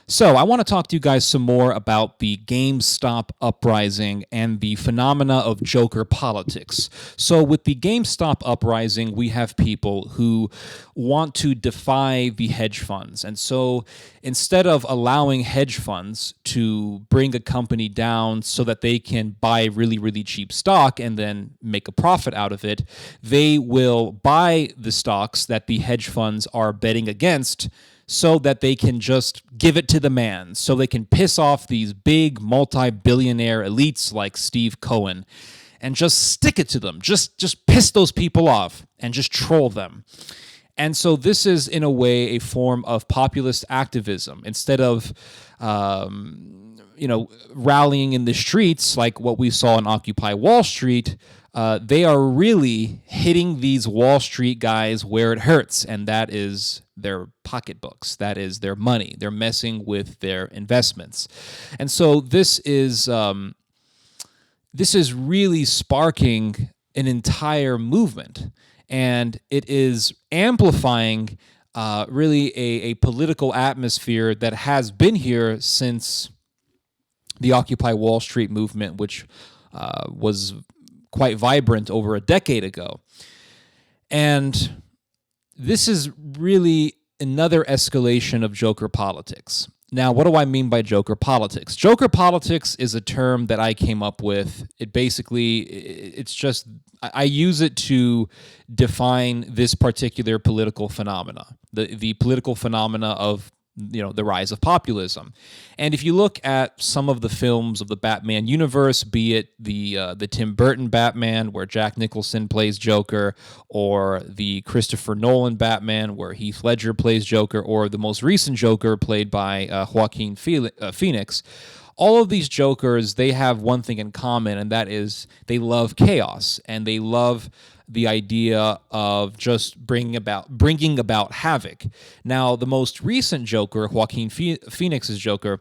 So, I want to talk to you guys some more about the GameStop uprising and the phenomena of Joker politics. So, with the GameStop uprising, we have people who want to defy the hedge funds. And so, instead of allowing hedge funds to bring a company down so that they can buy really, really cheap stock and then make a profit out of it, they will buy the stocks that the hedge funds are betting against so that they can just give it to the man, so they can piss off these big multi-billionaire elites like Steve Cohen and just stick it to them. Just piss those people off and just troll them. And so this is, in a way, a form of populist activism. Instead of rallying in the streets like what we saw in Occupy Wall Street, they are really hitting these Wall Street guys where it hurts, and that is their pocketbooks. That is their money. They're messing with their investments. And so this is really sparking an entire movement, and it is amplifying really a political atmosphere that has been here since the Occupy Wall Street movement, which was quite vibrant over a decade ago. And this is really another escalation of Joker politics. Now, what do I mean by Joker politics? Joker politics is a term that I came up with. I use it to define this particular political phenomena, the political phenomena of the rise of populism. And if you look at some of the films of the Batman universe, be it the Tim Burton Batman, where Jack Nicholson plays Joker, or the Christopher Nolan Batman, where Heath Ledger plays Joker, or the most recent Joker played by Joaquin Phoenix, all of these Jokers, they have one thing in common, and that is they love chaos, and they love the idea of just bringing about havoc. Now, the most recent Joker, Joaquin Phoenix's Joker,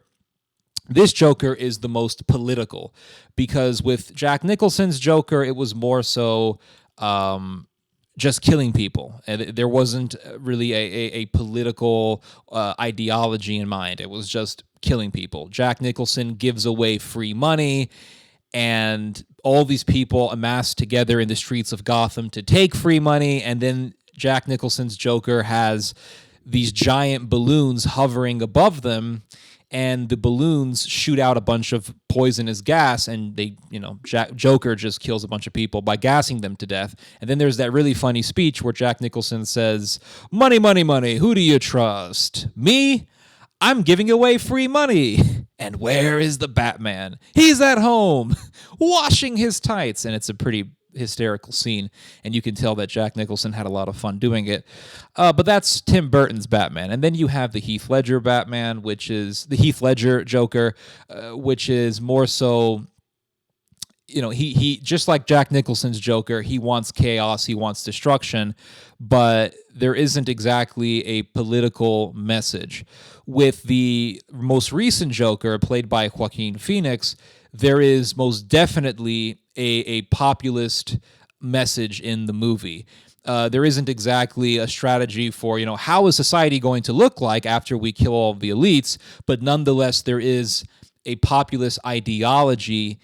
this Joker is the most political, because with Jack Nicholson's Joker, it was more so just killing people. There wasn't really a political ideology in mind. It was just killing people. Jack Nicholson gives away free money, and all these people amass together in the streets of Gotham to take free money, and then Jack Nicholson's Joker has these giant balloons hovering above them, and the balloons shoot out a bunch of poisonous gas, and Joker just kills a bunch of people by gassing them to death. And then there's that really funny speech where Jack Nicholson says, "Money, money, money, who do you trust? Me? I'm giving away free money. And where is the Batman? He's at home, washing his tights." And it's a pretty hysterical scene, and you can tell that Jack Nicholson had a lot of fun doing it. But that's Tim Burton's Batman. And then you have the Heath Ledger Batman, which is the Heath Ledger Joker, which is more so, he just like Jack Nicholson's Joker, he wants chaos, he wants destruction, but there isn't exactly a political message. With the most recent Joker, played by Joaquin Phoenix, there is most definitely a populist message in the movie. There isn't exactly a strategy for, how is society going to look like after we kill all of the elites, but nonetheless, there is a populist ideology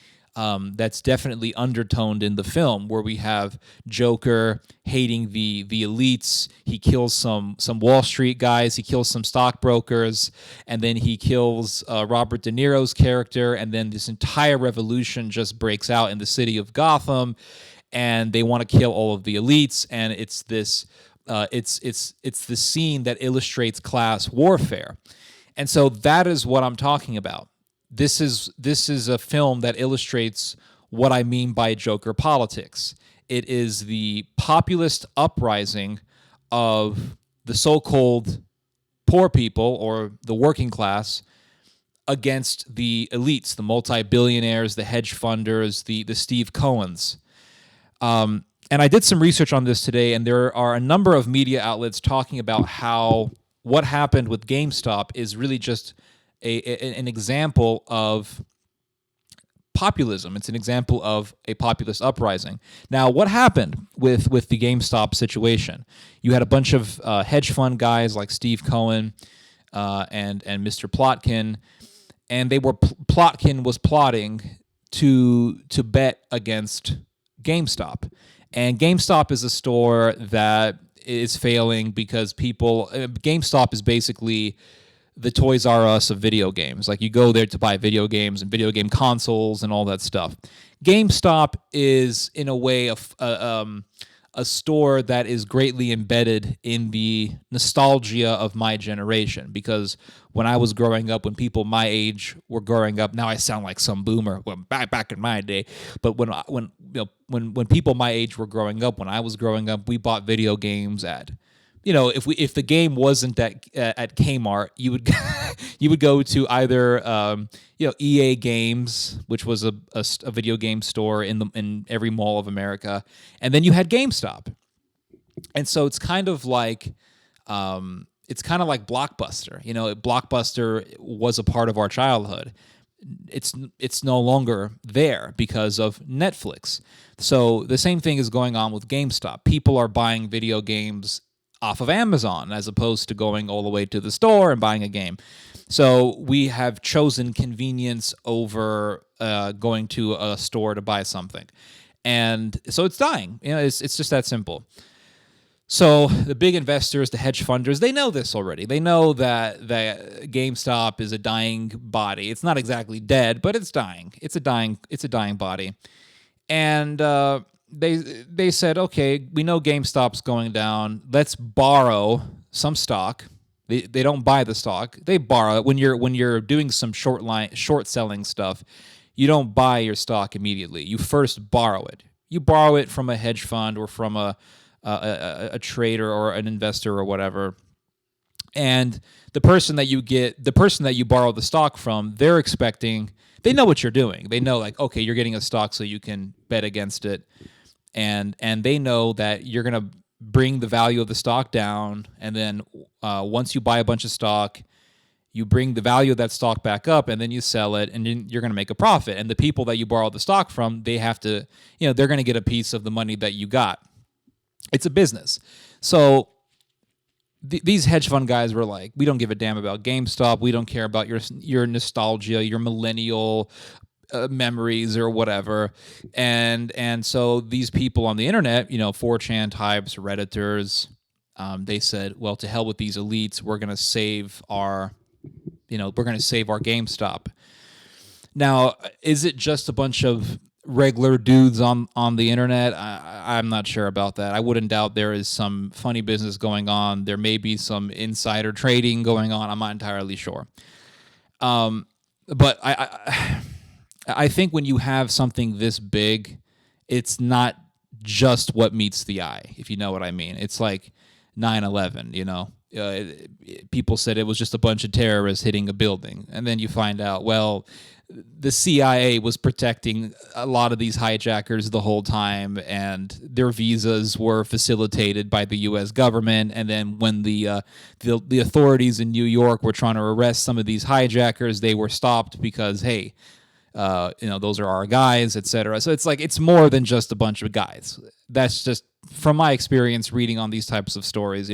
that's definitely undertoned in the film, where we have Joker hating the elites. He kills some Wall Street guys. He kills some stockbrokers, and then he kills Robert De Niro's character. And then this entire revolution just breaks out in the city of Gotham, and they want to kill all of the elites. And it's this, it's the scene that illustrates class warfare, and so that is what I'm talking about. This is a film that illustrates what I mean by Joker politics. It is the populist uprising of the so-called poor people, or the working class, against the elites, the multi-billionaires, the hedge funders, the Steve Cohens. And I did some research on this today, and there are a number of media outlets talking about how what happened with GameStop is really just an example of populism. It's an example of a populist uprising. Now, what happened with the GameStop situation? You had a bunch of hedge fund guys like Steve Cohen and Mr. Plotkin, and Plotkin was plotting to bet against GameStop. And GameStop is a store that is failing because GameStop is basically the Toys R Us of video games. Like, you go there to buy video games and video game consoles and all that stuff. GameStop is, in a way, a store that is greatly embedded in the nostalgia of my generation, because when I was growing up, when people my age were growing up, now I sound like some boomer. Well, back in my day, but when people my age were growing up, when I was growing up, we bought video games at, if the game wasn't at Kmart, you would go to either EA Games, which was a video game store in every mall of America, and then you had GameStop. And so it's kind of like Blockbuster. Blockbuster was a part of our childhood. It's no longer there because of Netflix. So the same thing is going on with GameStop. People are buying video games off of Amazon as opposed to going all the way to the store and buying a game. So we have chosen convenience over going to a store to buy something. And so it's dying. It's just that simple. So the big investors, the hedge funders, they know this already. They know that GameStop is a dying body. It's not exactly dead, but it's dying. It's a dying body. And they said, okay, we know GameStop's going down. Let's borrow some stock. They don't buy the stock. They borrow it. When you're doing some short selling stuff, you don't buy your stock immediately. You first borrow it. You borrow it from a hedge fund or from a trader or an investor or whatever. And the person that you borrow the stock from, they know what you're doing. They know, like, okay, you're getting a stock so you can bet against it. And they know that you're going to bring the value of the stock down, and then once you buy a bunch of stock, you bring the value of that stock back up, and then you sell it, and then you're going to make a profit. And the people that you borrow the stock from, they have to, they're going to get a piece of the money that you got. It's a business. So these hedge fund guys were like, we don't give a damn about GameStop. We don't care about your nostalgia, your millennial memories or whatever. And so these people on the internet, 4chan types, Redditors, they said, well, to hell with these elites. We're going to save our GameStop. Now, is it just a bunch of regular dudes on the internet? I'm not sure about that. I wouldn't doubt there is some funny business going on. There may be some insider trading going on. I'm not entirely sure. But I think when you have something this big, it's not just what meets the eye, if you know what I mean. It's like 9/11, people said it was just a bunch of terrorists hitting a building. And then you find out, well, the CIA was protecting a lot of these hijackers the whole time, and their visas were facilitated by the U.S. government. And then when the authorities in New York were trying to arrest some of these hijackers, they were stopped because, hey, those are our guys, etc. So it's more than just a bunch of guys. That's just from my experience reading on these types of stories.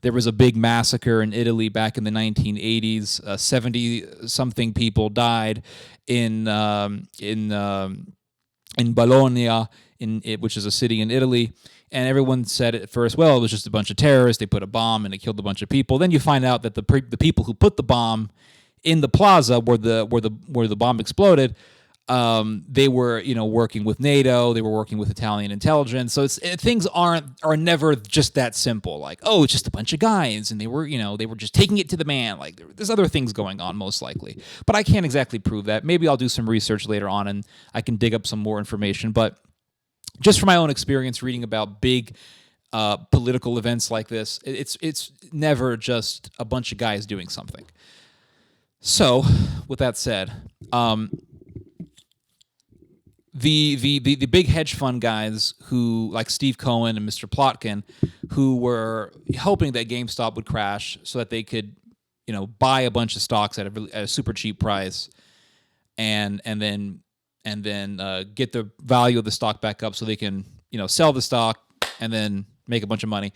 There was a big massacre in Italy back in the 1980s. 70-something people died in Bologna, which is a city in Italy. And everyone said at first, well, it was just a bunch of terrorists. They put a bomb and it killed a bunch of people. Then you find out that the people who put the bomb in the plaza where the bomb exploded, they were working with NATO. They were working with Italian intelligence. So things are never just that simple. Like, oh, it's just a bunch of guys, and they were just taking it to the man. Like, there's other things going on, most likely, but I can't exactly prove that. Maybe I'll do some research later on, and I can dig up some more information. But just from my own experience reading about big political events like this, it's never just a bunch of guys doing something. So, with that said, the big hedge fund guys who, like Steve Cohen and Mr. Plotkin, who were hoping that GameStop would crash so that they could, buy a bunch of stocks at a super cheap price, and then get the value of the stock back up so they can, sell the stock and then make a bunch of money.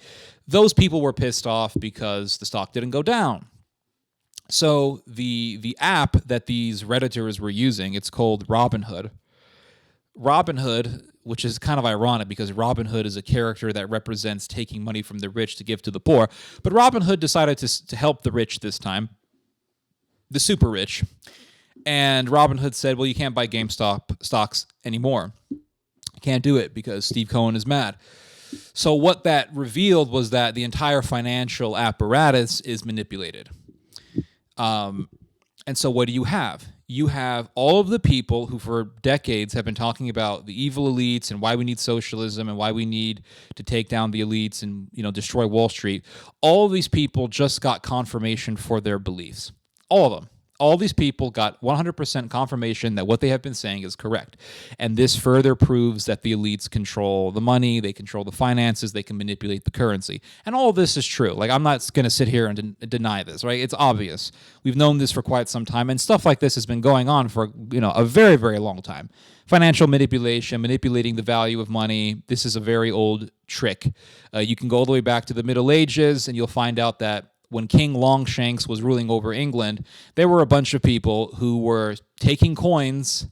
Those people were pissed off because the stock didn't go down. So the app that these Redditors were using, it's called Robinhood. Robinhood, which is kind of ironic because Robin Hood is a character that represents taking money from the rich to give to the poor. But Robin Hood decided to help the rich this time, the super rich. And Robin Hood said, well, you can't buy GameStop stocks anymore. You can't do it because Steve Cohen is mad. So what that revealed was that the entire financial apparatus is manipulated. And so what do you have? You have all of the people who for decades have been talking about the evil elites and why we need socialism and why we need to take down the elites and, destroy Wall Street. All of these people just got confirmation for their beliefs. All of them. All these people got 100% confirmation that what they have been saying is correct. And this further proves that the elites control the money, they control the finances, they can manipulate the currency. And all of this is true. Like, I'm not going to sit here and deny this, right? It's obvious. We've known this for quite some time, and stuff like this has been going on for, a very, very long time. Financial manipulation, manipulating the value of money. This is a very old trick. You can go all the way back to the Middle Ages, and you'll find out that when King Longshanks was ruling over England, there were a bunch of people who were taking coins,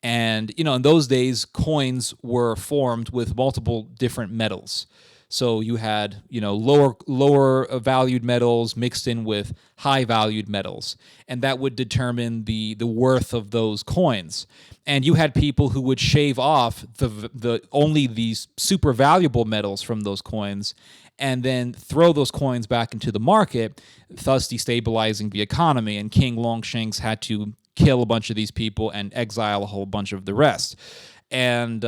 and in those days, coins were formed with multiple different metals. So you had lower valued metals mixed in with high valued metals, and that would determine the worth of those coins. And you had people who would shave off the only these super valuable metals from those coins, and then throw those coins back into the market, thus destabilizing the economy. And King Longshanks had to kill a bunch of these people and exile a whole bunch of the rest. And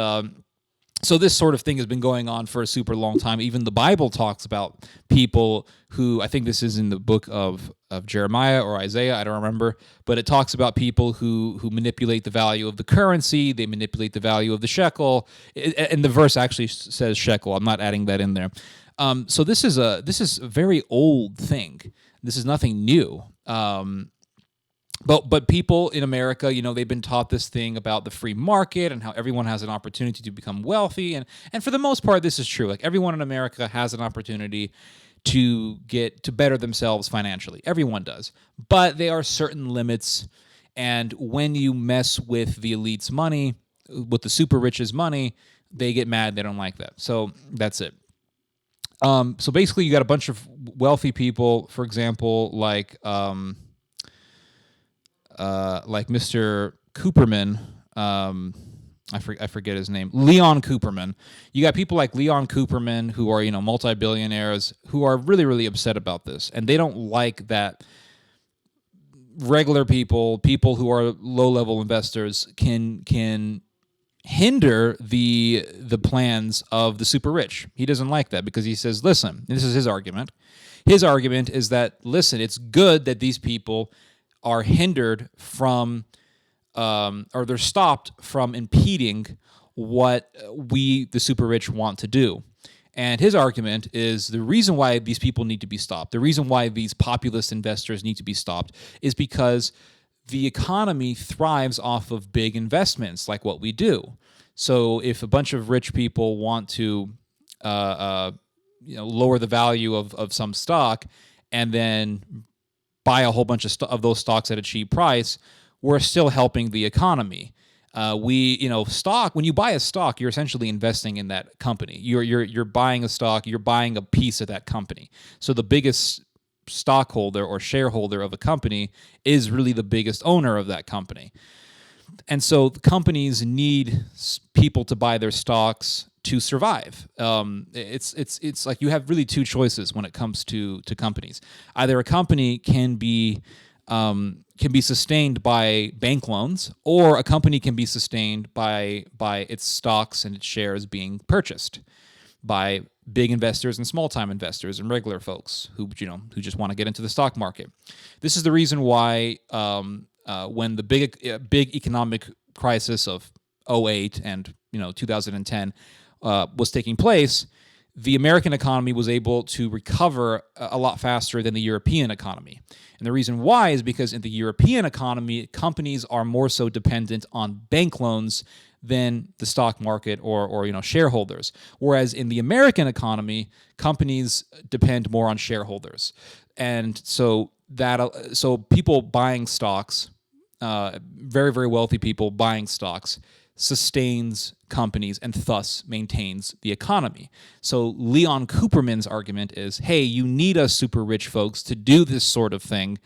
so this sort of thing has been going on for a super long time. Even the Bible talks about people who, I think this is in the book of Jeremiah or Isaiah, I don't remember, but it talks about people who manipulate the value of the currency, they manipulate the value of the shekel, and the verse actually says shekel. I'm not adding that in there. So this is a very old thing. This is nothing new. But people in America, they've been taught this thing about the free market and how everyone has an opportunity to become wealthy. And for the most part, this is true. Like, everyone in America has an opportunity to get to better themselves financially. Everyone does. But there are certain limits. And when you mess with the elite's money, with the super rich's money, they get mad. They don't like that. So that's it. So basically, you got a bunch of wealthy people, for example, like Mr. Cooperman. I forget his name. Leon Cooperman. You got people like Leon Cooperman who are multi-billionaires who are really, really upset about this, and they don't like that regular people who are low-level investors can hinder the plans of the super rich. He doesn't like that because he says, listen, this is his argument. His argument is that, listen, it's good that these people are hindered from, or they're stopped from impeding what we, the super rich, want to do. And his argument is the reason why these people need to be stopped, the reason why these populist investors need to be stopped, is because the economy thrives off of big investments like what we do. So if a bunch of rich people want to lower the value of some stock and then buy a whole bunch of those stocks at a cheap price, we're still helping the economy. Stock, when you buy a stock, you're essentially investing in that company. You're buying a stock, you're buying a piece of that company. So the biggest stockholder or shareholder of a company is really the biggest owner of that company. And so companies need people to buy their stocks to survive. It's like you have really two choices when it comes to companies. Either a company can be sustained by bank loans, or a company can be sustained by its stocks and its shares being purchased by big investors and small-time investors and regular folks who just want to get into the stock market. This is the reason why when the big economic crisis of 2008 and 2010 was taking place, the American economy was able to recover a lot faster than the European economy. And the reason why is because in the European economy, companies are more so dependent on bank loans than the stock market or shareholders. Whereas in the American economy, companies depend more on shareholders. and so people buying stocks, very, very wealthy people buying stocks, sustains companies and thus maintains the economy. So Leon Cooperman's argument is, hey, you need us super rich folks to do this sort of thing,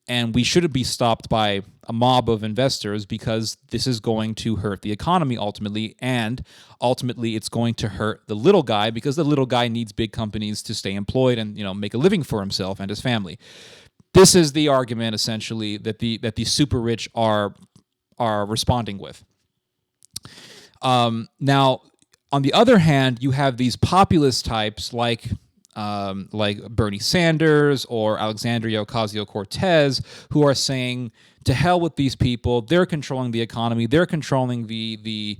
and we shouldn't be stopped by a mob of investors because this is going to hurt the economy ultimately, and ultimately it's going to hurt the little guy because the little guy needs big companies to stay employed and make a living for himself and his family. This is the argument essentially that the super rich are responding with. Now, on the other hand, you have these populist types like Bernie Sanders or Alexandria Ocasio-Cortez, who are saying, to hell with these people. They're controlling the economy. They're controlling the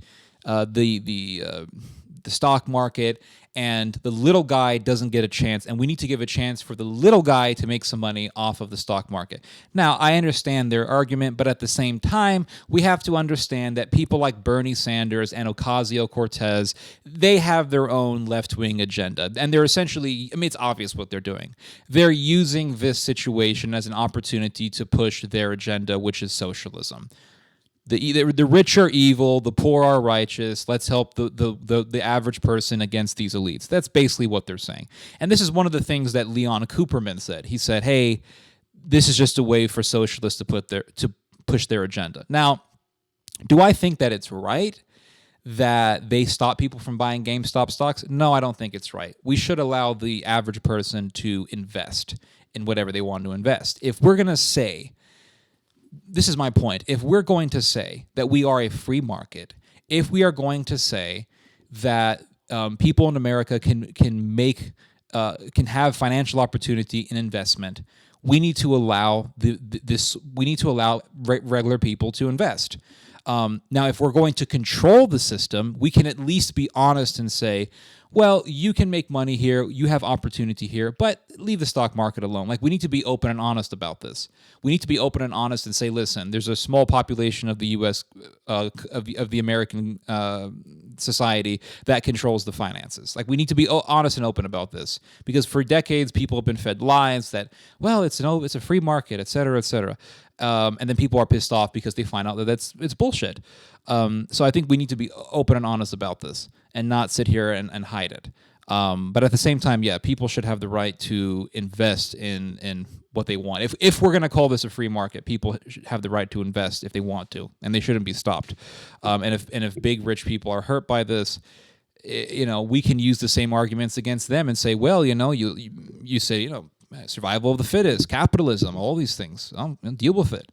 stock market, and the little guy doesn't get a chance, and we need to give a chance for the little guy to make some money off of the stock market. Now, I understand their argument, but at the same time, we have to understand that people like Bernie Sanders and Ocasio-Cortez, they have their own left-wing agenda, and they're essentially, it's obvious what they're doing. They're using this situation as an opportunity to push their agenda, which is socialism. The rich are evil, the poor are righteous. Let's help the average person against these elites. That's basically what they're saying. And this is one of the things that Leon Cooperman said. He said, hey, this is just a way for socialists to push their agenda. Now, do I think that it's right that they stop people from buying GameStop stocks? No, I don't think it's right. We should allow the average person to invest in whatever they want to invest. If we're going to say, this is my point. If we're going to say that we are a free market, if we are going to say that people in America can have financial opportunity in investment, we need to allow regular people to invest. Now, if we're going to control the system, we can at least be honest and say, well, you can make money here, you have opportunity here, but leave the stock market alone. Like, we need to be open and honest about this. We need to be open and honest and say, listen, there's a small population of the U.S., of the American society that controls the finances. Like, we need to be honest and open about this, because for decades, people have been fed lies that, well, it's a free market, et cetera, et cetera. And then people are pissed off because they find out that it's bullshit. So I think we need to be open and honest about this and not sit here and hide it. But at the same time, yeah, people should have the right to invest in what they want. If we're going to call this a free market, people should have the right to invest if they want to, and they shouldn't be stopped. And if big rich people are hurt by this, we can use the same arguments against them and say, well, you say, survival of the fittest, capitalism, all these things. I'll deal with it.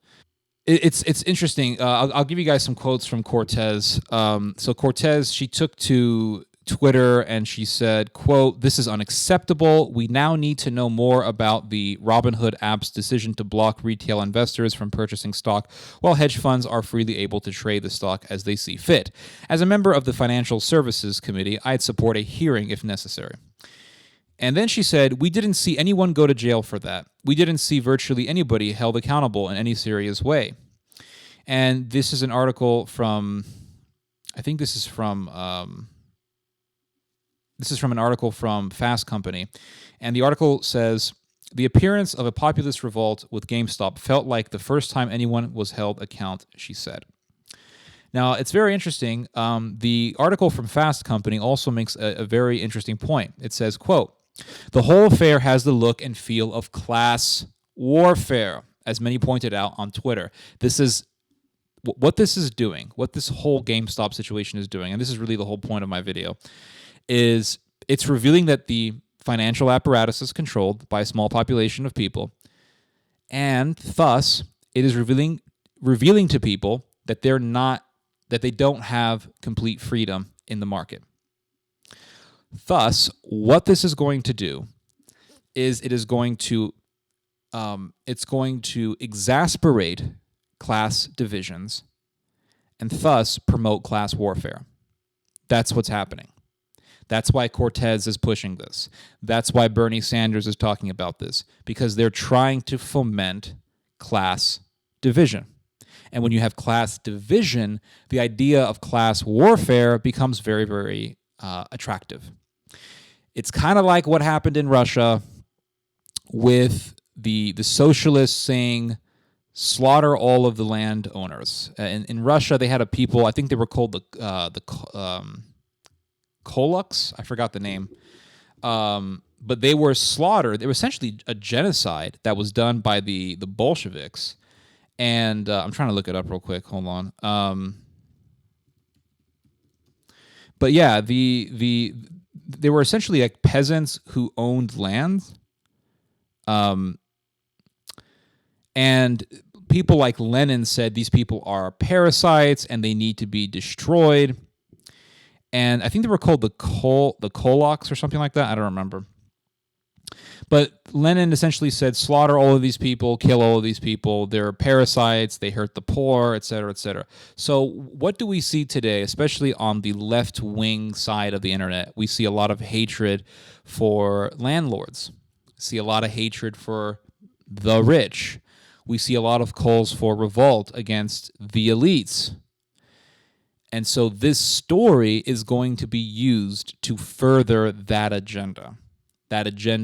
It's interesting. I'll give you guys some quotes from Cortez. So Cortez, she took to Twitter and she said, quote, "This is unacceptable. We now need to know more about the Robinhood app's decision to block retail investors from purchasing stock while hedge funds are freely able to trade the stock as they see fit. As a member of the Financial Services Committee, I'd support a hearing if necessary." And then she said, "We didn't see anyone go to jail for that. We didn't see virtually anybody held accountable in any serious way." And this is an article from, I think this is from an article from Fast Company. And the article says, "The appearance of a populist revolt with GameStop felt like the first time anyone was held account," she said. Now, it's very interesting. The article from Fast Company also makes a very interesting point. It says, quote, "The whole affair has the look and feel of class warfare, as many pointed out on Twitter. This is what this is doing, what this whole GameStop situation is doing, and this is really the whole point of my video, is it's revealing that the financial apparatus is controlled by a small population of people, and thus it is revealing to people that they don't have complete freedom in the market. Thus, what this is going to do is it's going to exasperate class divisions and thus promote class warfare. That's what's happening. That's why Cortez is pushing this. That's why Bernie Sanders is talking about this, because they're trying to foment class division. And when you have class division, the idea of class warfare becomes very, very attractive. It's kind of like what happened in Russia with the socialists saying slaughter all of the landowners. In Russia, they had a people. I think they were called the Koluks. I forgot the name. But they were slaughtered. They were essentially a genocide that was done by the Bolsheviks. And I'm trying to look it up real quick. Hold on. But yeah, they were essentially like peasants who owned land. And people like Lenin said these people are parasites and they need to be destroyed. And I think they were called the Koloks or something like that. I don't remember. But Lenin essentially said, slaughter all of these people, kill all of these people. They're parasites. They hurt the poor, et cetera, et cetera. So what do we see today, especially on the left-wing side of the internet? We see a lot of hatred for landlords. We see a lot of hatred for the rich. We see a lot of calls for revolt against the elites. And so this story is going to be used to further that agenda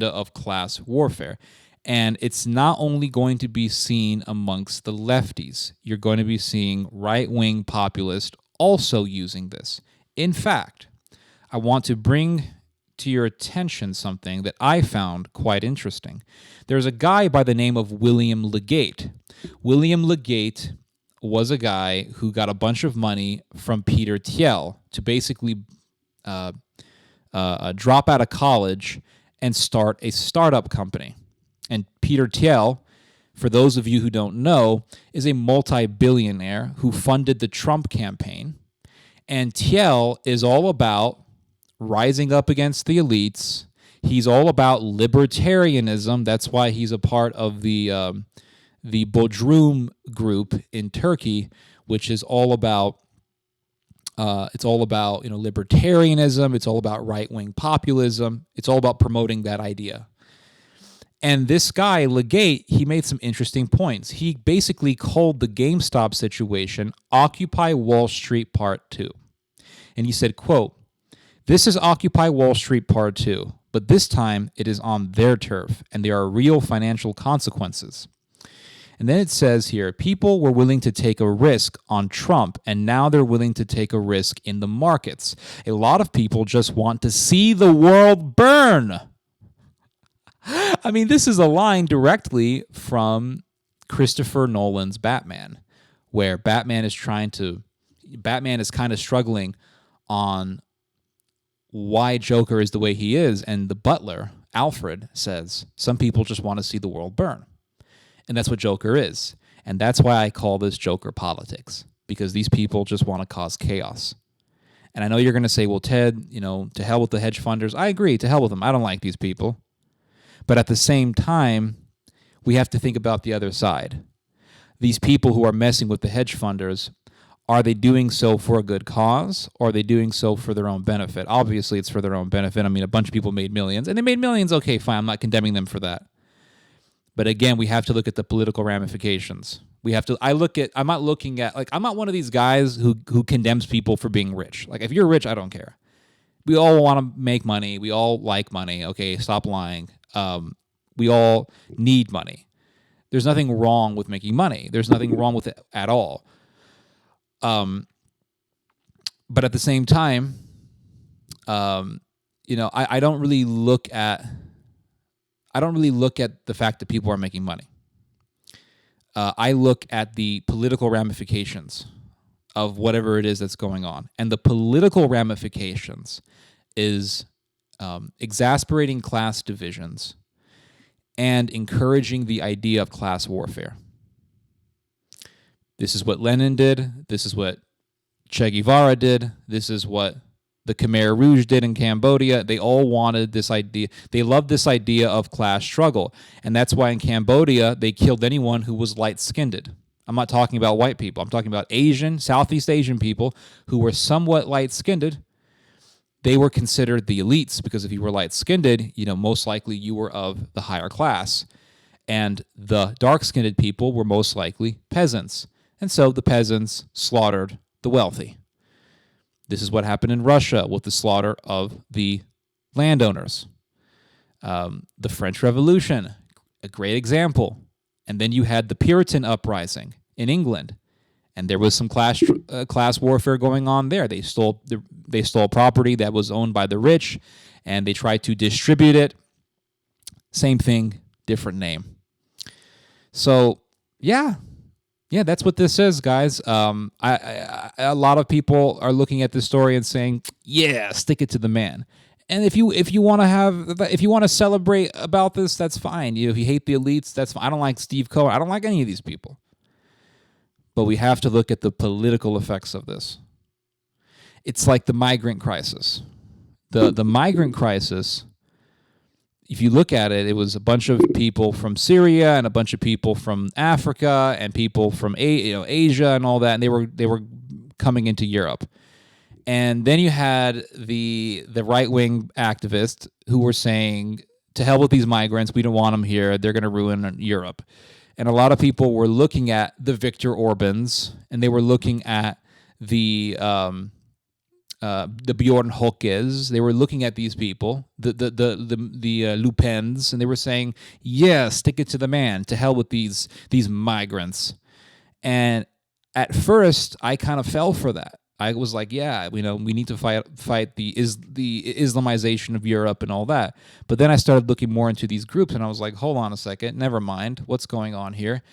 of class warfare. And it's not only going to be seen amongst the lefties. You're going to be seeing right-wing populists also using this. In fact, I want to bring to your attention something that I found quite interesting. There's a guy by the name of William Legate. William Legate was a guy who got a bunch of money from Peter Thiel to basically drop out of college and start a startup company. And Peter Thiel, for those of you who don't know, is a multi-billionaire who funded the Trump campaign. And Thiel is all about rising up against the elites. He's all about libertarianism. That's why he's a part of the Bodrum group in Turkey, which is all about libertarianism. It's all about right-wing populism. It's all about promoting that idea. And this guy, Legate, he made some interesting points. He basically called the GameStop situation Occupy Wall Street Part 2. And he said, quote, "This is Occupy Wall Street Part 2, but this time it is on their turf, and there are real financial consequences." And then it says here, people were willing to take a risk on Trump, and now they're willing to take a risk in the markets. A lot of people just want to see the world burn. I mean, this is a line directly from Christopher Nolan's Batman, where Batman is kind of struggling on why Joker is the way he is, and the butler, Alfred, says, some people just want to see the world burn. And that's what Joker is. And that's why I call this Joker politics, because these people just want to cause chaos. And I know you're going to say, well, Ted, to hell with the hedge funders. I agree, to hell with them. I don't like these people. But at the same time, we have to think about the other side. These people who are messing with the hedge funders, are they doing so for a good cause, or are they doing so for their own benefit? Obviously, it's for their own benefit. I mean, a bunch of people made millions, and they made millions. Okay, fine. I'm not condemning them for that. But again, we have to look at the political ramifications. I'm not one of these guys who condemns people for being rich. Like, if you're rich, I don't care. We all want to make money. We all like money. Okay, stop lying. We all need money. There's nothing wrong with making money. There's nothing wrong with it at all. But at the same time, I don't really look at the fact that people are making money. I look at the political ramifications of whatever it is that's going on. And the political ramifications is exasperating class divisions and encouraging the idea of class warfare. This is what Lenin did. This is what Che Guevara did. This is what the Khmer Rouge did in Cambodia. They all wanted this idea. They loved this idea of class struggle. And that's why in Cambodia, they killed anyone who was light-skinned. I'm not talking about white people. I'm talking about Asian, Southeast Asian people who were somewhat light-skinned. They were considered the elites because if you were light-skinned, most likely you were of the higher class. And the dark-skinned people were most likely peasants. And so the peasants slaughtered the wealthy. This is what happened in Russia with the slaughter of the landowners. The French Revolution, a great example. And then you had the Puritan uprising in England, and there was some class warfare going on there. They stole property that was owned by the rich, and they tried to distribute it. Same thing, different name. So yeah, that's what this is, guys. A lot of people are looking at this story and saying, "Yeah, stick it to the man." And if you want to celebrate about this, that's fine. If you hate the elites, that's fine. I don't like Steve Cohen. I don't like any of these people. But we have to look at the political effects of this. It's like the migrant crisis. The migrant crisis, if you look at it, it was a bunch of people from Syria and a bunch of people from Africa and people from Asia and all that, and they were coming into Europe. And then you had the right-wing activists who were saying, to hell with these migrants, we don't want them here, they're going to ruin Europe. And a lot of people were looking at the Viktor Orbáns, and they were looking at the Bjorn Höckes. They were looking at these people, the Le Pens, and they were saying, "Yeah, stick it to the man. To hell with these migrants." And at first, I kind of fell for that. I was like, "Yeah, we need to fight the Islamization of Europe and all that." But then I started looking more into these groups, and I was like, "Hold on a second. Never mind. What's going on here?"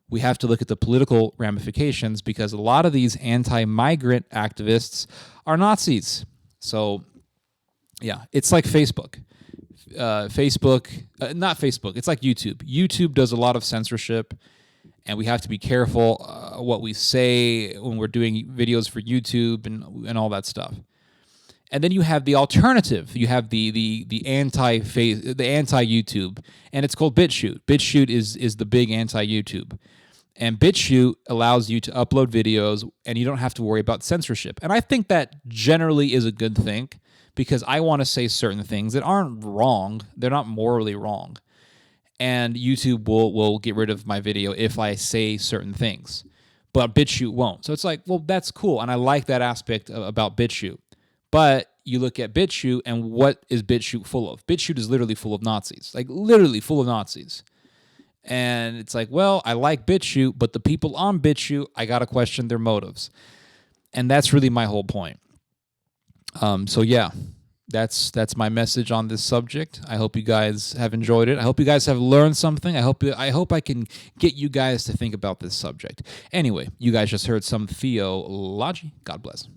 We have to look at the political ramifications, because a lot of these anti-migrant activists are Nazis. So, yeah, it's like Facebook. Not Facebook. It's like YouTube. YouTube does a lot of censorship, and we have to be careful what we say when we're doing videos for YouTube and all that stuff. And then you have the alternative. You have the anti-YouTube, and it's called BitChute. BitChute is the big anti-YouTube. And BitChute allows you to upload videos, and you don't have to worry about censorship. And I think that generally is a good thing, because I want to say certain things that aren't wrong. They're not morally wrong. And YouTube will get rid of my video if I say certain things. But BitChute won't. So it's like, well, that's cool. And I like that aspect about BitChute. But you look at BitChute, and what is BitChute full of? BitChute is literally full of Nazis. Like, literally full of Nazis. And it's like, well, I like BitChute, but the people on BitChute, I got to question their motives. And that's really my whole point. So yeah, that's my message on this subject. I hope you guys have enjoyed it. I hope you guys have learned something. I hope I can get you guys to think about this subject. Anyway, you guys just heard some theology. God bless.